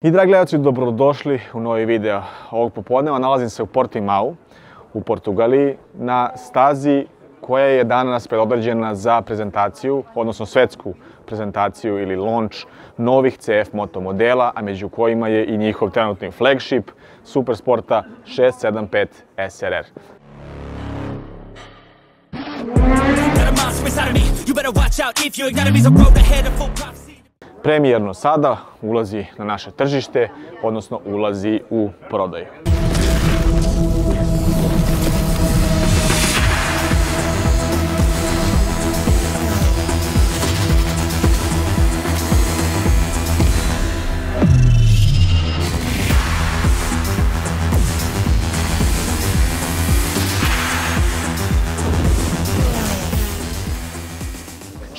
I dragi gledalci, dobrodošli u novi video ovog popodneva. Nalazim se u Portimao u Portugaliji na stazi koja je danas predodređena za prezentaciju, odnosno svetsku prezentaciju ili launch novih CF moto modela, a među kojima je i njihov trenutni flagship Supersporta 675 SRR. Premijerno sada ulazi na naše tržište, odnosno ulazi u prodaju.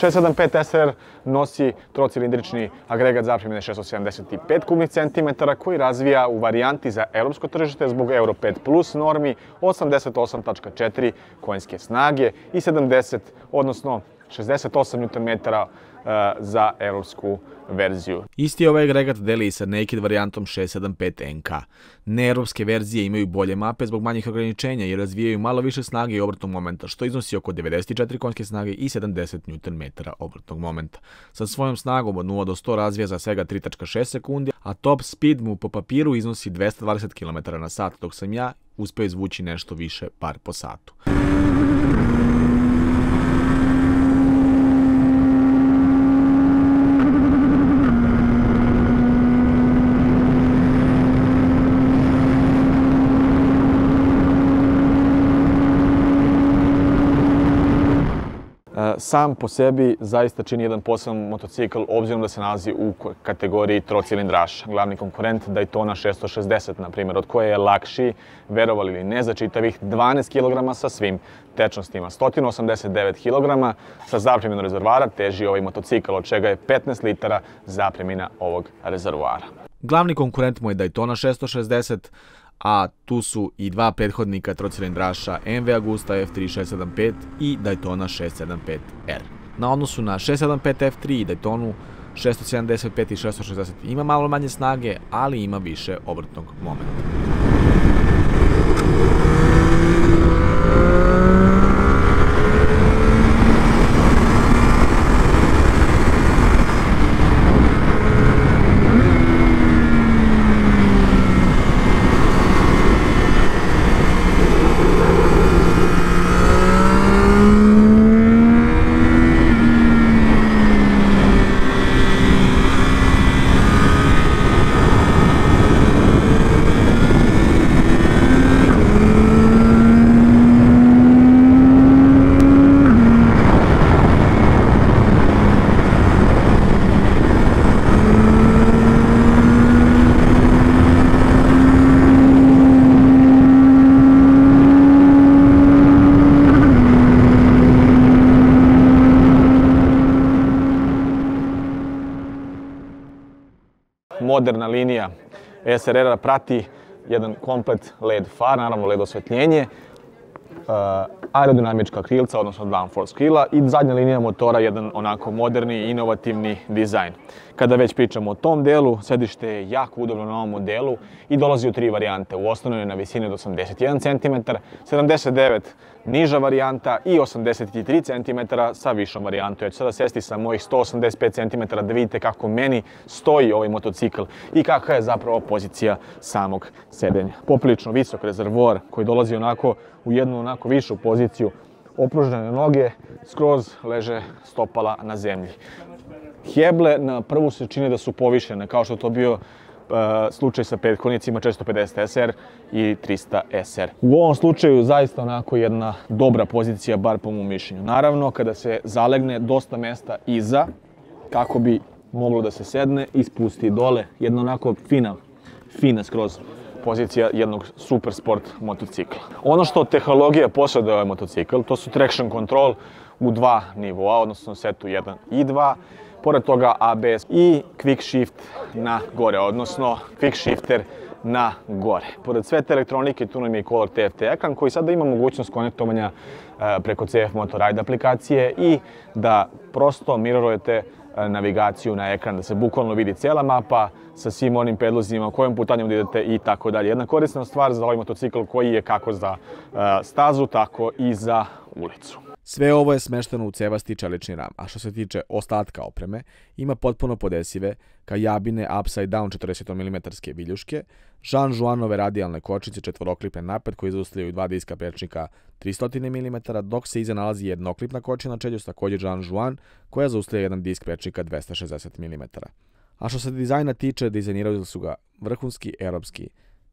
.675 SRR nosi trocilindrični agregat zapremine 675 kubnih centimetara koji razvija u varijanti za europsko tržište zbog Euro 5+ normi 88.4 konjske snage i 70, odnosno 68 Nm za europsku verziju. Isti ovaj agregat deli i sa naked varijantom 675 NK. Neeuropske verzije imaju bolje mape zbog manjih ograničenja i razvijaju malo više snage i obrtnog momenta, što iznosi oko 94 konjske snage i 70 Nm obrtnog momenta. Sa svojom snagom od 0 do 100 razvija za svega 3.6 sekundi, a top speed mu po papiru iznosi 220 km/h, dok sam ja uspeo izvući nešto više par po satu. Sam po sebi zaista čini jedan poseban motocikl obzirom da se nalazi u kategoriji trocilindraša. Glavni konkurent Daytona 660, na primjer, od koje je lakši, verovali ili ne, za čitavih 12 kg sa svim tečnostima. 189 kg sa zapreminom rezervoara teži ovaj motocikl, od čega je 15 litara zapremina ovog rezervoara. Glavni konkurent mu je Daytona 660, a tu su i dva prethodnika trocilindraša MV Agusta F3 675 i Daytona 675R. Na odnosu na 675 F3 i Daytonu 675 i 660 ima malo manje snage, ali ima više obrtnog momenta. Moderna linija SRR-a prati jedan komplet LED far, naravno LED osvetljenje, aerodinamička krilca, odnosno downforce krila i zadnja linija motora, jedan onako moderni, inovativni dizajn. Kada već pričamo o tom delu, sedište je jako udobno na ovom modelu i dolazi u tri varijante. U osnovnoj je na visini od 81 cm, 79 niža varijanta i 83 cm sa višom varijantom. Ja ću sada sesti sa mojih 185 cm da vidite kako meni stoji ovaj motocikl i kakva je zapravo pozicija samog sedenja. Poprilično visok rezervoar koji dolazi onako u jednu onako višu poziciju, opružene noge, skroz leže stopala na zemlji. Heble na prvu se čini da su povišene, kao što je to bio slučaj sa prethodnicima 450 SR i 300 SR. U ovom slučaju zaista onako jedna dobra pozicija, bar po mom mišljenju. Naravno, kada se zalegne dosta mesta iza, kako bi moglo da se sedne i spusti dole, jedna onako fina skroz pozicija jednog super sport motocikla. Ono što tehnologija posjeduje ovaj motocikl, to su traction control u dva nivoa, odnosno setu 1 i 2. Pored toga ABS i quick shift na gore, odnosno quick shifter na gore. Pored sve te elektronike, tu nam je i Color TFT ekran koji sada ima mogućnost konektovanja preko CF Moto Ride aplikacije i da prosto mirorujete navigaciju na ekran, da se bukvalno vidi cijela mapa sa svim onim predlozima, kojom putanjom idete i tako dalje. Jedna korisna stvar za ovaj motocikl koji je kako za stazu, tako i za ulicu. Sve ovo je smešteno u cevasti čelični ram, a što se tiče ostatka opreme, ima potpuno podesive kajabine upside down 40 mm viljuške, Jean Jouanove radijalne kočnice četvoroklipne napred koji zaustavljaju 2 diska prečnika 300 mm, dok se iza nalazi jednoklipna kočina na čelju, također Jean Jouan, koja zaustavlja jedan disk prečnika 260 mm. A što se dizajna tiče, dizajnirali su ga vrhunski europski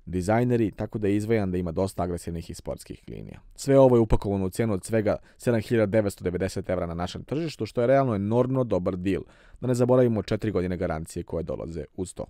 dizajneri, tako da je izvajan da ima dosta agresivnih i sportskih linija. Sve ovo je upakovano u cijenu od svega 7.990 evra na našem tržištu, što je realno enormno dobar deal. Da ne zaboravimo 4 godine garancije koje dolaze uz to.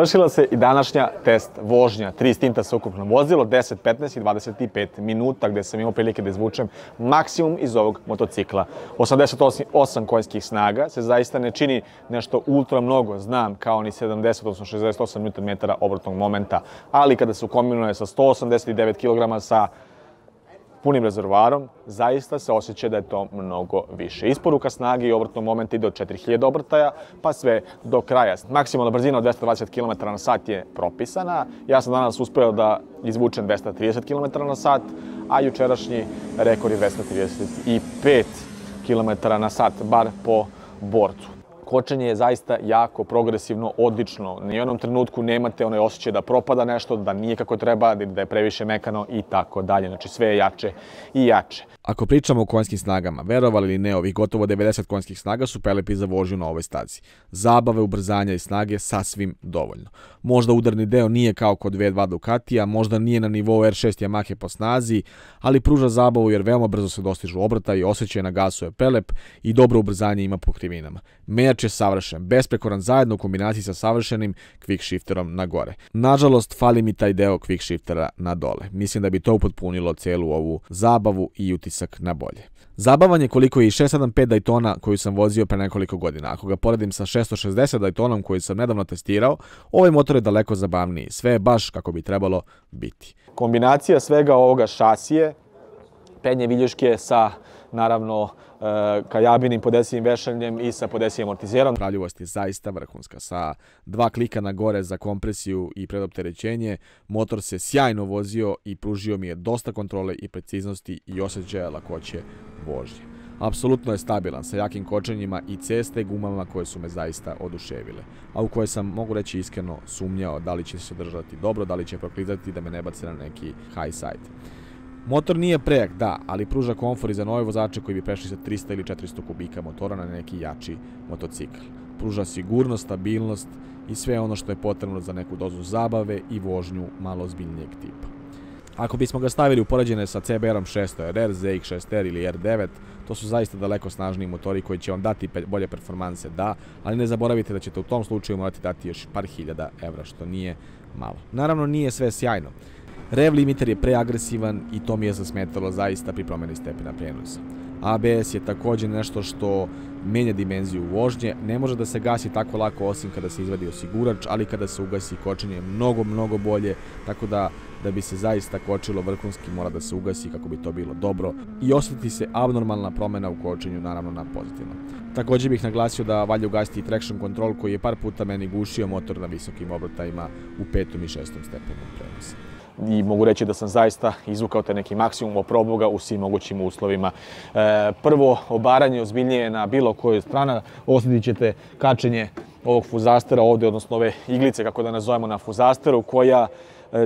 Završila se i današnja test vožnja. 3 stinta sa ukupno vozilo, 10, 15 i 25 minuta, gde sam imao prilike da izvučem maksimum iz ovog motocikla. 88 konjskih snaga se zaista ne čini nešto ultra mnogo, znam, kao ni 70, odnosno 68 Nm obrtnog momenta, ali kada se kombinuje sa 189 kg sa punim rezervoarom, zaista se osjeća da je to mnogo više. Isporuka snage i obrtnog momenta ide od 4000 obrtaja, pa sve do kraja. Maksimalna brzina od 220 km/h je propisana. Ja sam danas uspeo da izvučem 230 km/h, a jučerašnji rekord je 235 km/h, bar po borcu. Kočenje je zaista jako progresivno, odlično. Ni u jednom trenutku nemate onaj osjećaj da propada nešto, da nije kako treba, da je previše mekano i tako dalje. Znači sve je jače i jače. Ako pričamo o konjskim snagama, verovali ili ne, ovih gotovo 90 konjskih snaga su prelepi za vožnju na ovoj stazi. Zabave, ubrzanja i snage sasvim dovoljno. Možda udarni deo nije kao kod V2 Ducatija, možda nije na nivou R6 Yamahe po snazi, ali pruža zabavu jer veoma brzo se dostižu obrtaji i osjećaj na gasu je prelep i dobro ubrzanje ima po krivinama. Menjač je savršen, besprekoran zajedno u kombinaciji sa savršenim quick shifterom na gore. Nažalost, fali mi taj deo quick shiftera na dole. Mislim da bi to upotpunilo celu ovu zabavu i utisak na bolje. Zabavan je koliko je i 675 Daytona koju sam vozio pre nekoliko godina. Ako ga poredim sa 660 Daytonom koju sam nedavno testirao, ovaj motor je daleko zabavniji. Sve je baš kako bi trebalo biti. Kombinacija svega ovoga šasije, prednje viljuške sa, naravno, kajabinim podesivim vešanjem i sa podesivim amortizerom. Pravljivost je zaista vrhunska. Sa 2 klika na gore za kompresiju i predopterećenje, motor se sjajno vozio i pružio mi je dosta kontrole i preciznosti i osjećaja lakoće vožnje. Apsolutno je stabilan, sa jakim kočenjima i ceste gumama koje su me zaista oduševile, a u koje sam, mogu reći iskreno, sumnjao da li će se držati dobro, da li će proklizati da me ne baci na neki high side. Motor nije prejak, da, ali pruža komfor i za nove vozače koji bi prešli sa 300 ili 400 kubika motora na neki jači motocikl. Pruža sigurnost, stabilnost i sve ono što je potrebno za neku dozu zabave i vožnju malo ozbiljnijeg tipa. Ako bismo ga stavili u poređenje sa CBR-om 600RR, ZX6R ili R9, to su zaista daleko snažniji motori koji će vam dati bolje performanse, da, ali ne zaboravite da ćete u tom slučaju morati dati još par hiljada evra, što nije malo. Naravno, nije sve sjajno. Rev limiter je preagresivan i to mi je zasmetalo zaista pri promjeni stepena prenosa. ABS je također nešto što menja dimenziju vožnje, ne može da se gasi tako lako osim kada se izvadi osigurač, ali kada se ugasi kočenje je mnogo bolje, tako da bi se zaista kočilo vrhunski mora da se ugasi kako bi to bilo dobro i osjeti se abnormalna promjena u kočenju, naravno na pozitivno. Također bih naglasio da valja ugasiti i traction control koji je par puta meni gušio motor na visokim obrtajima u 5. i 6. stepenu prenosa. I mogu reći da sam zaista izvukao te neki maksimum, oprobao ga u svim mogućim uslovima. Prvo, obaranje ozbiljnije na bilo koju stranu, osjetit ćete kačenje ovog fuzastera ovdje, odnosno ove iglice, kako da nazovemo, na fuzasteru, koja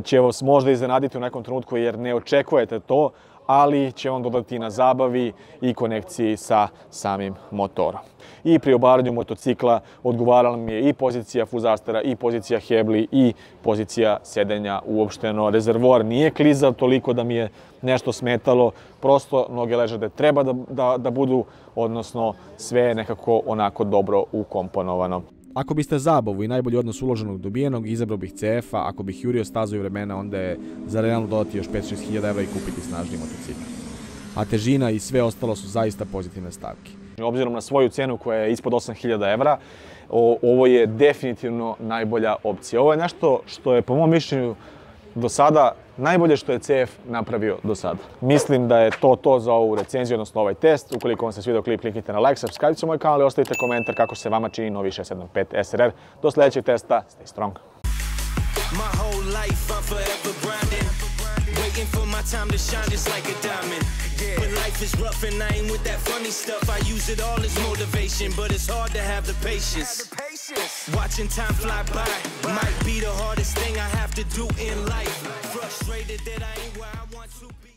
će vas možda iznenaditi u nekom trenutku jer ne očekujete to, ali će vam dodati na zabavi i konekciji sa samim motorom. I pri obaranju motocikla odgovarala mi je i pozicija fuzastera, i pozicija hebli, i pozicija sedenja uopšteno. Rezervoar nije klizav toliko da mi je nešto smetalo, prosto noge leže da treba da budu, odnosno sve je nekako onako dobro ukomponovano. Ako biste zabavu i najbolji odnos uloženog dobijenog, izabrao bih CF-a, ako bih jurio stazu i vremena, onda je za realno dodati još 5-6 hiljada evra i kupiti snažniji motocikl. A težina i sve ostalo su zaista pozitivne stavke. Obzirom na svoju cenu koja je ispod 8000 evra, ovo je definitivno najbolja opcija. Ovo je nešto što je po mom mišljenju do sada najbolje što je CF napravio do sada. Mislim da je to za ovu recenziju, odnosno ovaj test. Ukoliko vam se svidio klip, kliknite na like, subscribe moj kanal i ostavite komentar kako se vama čini novi 675 SRR. Do sljedećeg testa, stay strong! Waiting for my time to shine just like a diamond. When life is rough and I ain't with that funny stuff, I use it all as motivation, but it's hard to have the patience. Watching time fly by might be the hardest thing I have to do in life. Frustrated that I ain't where I want to.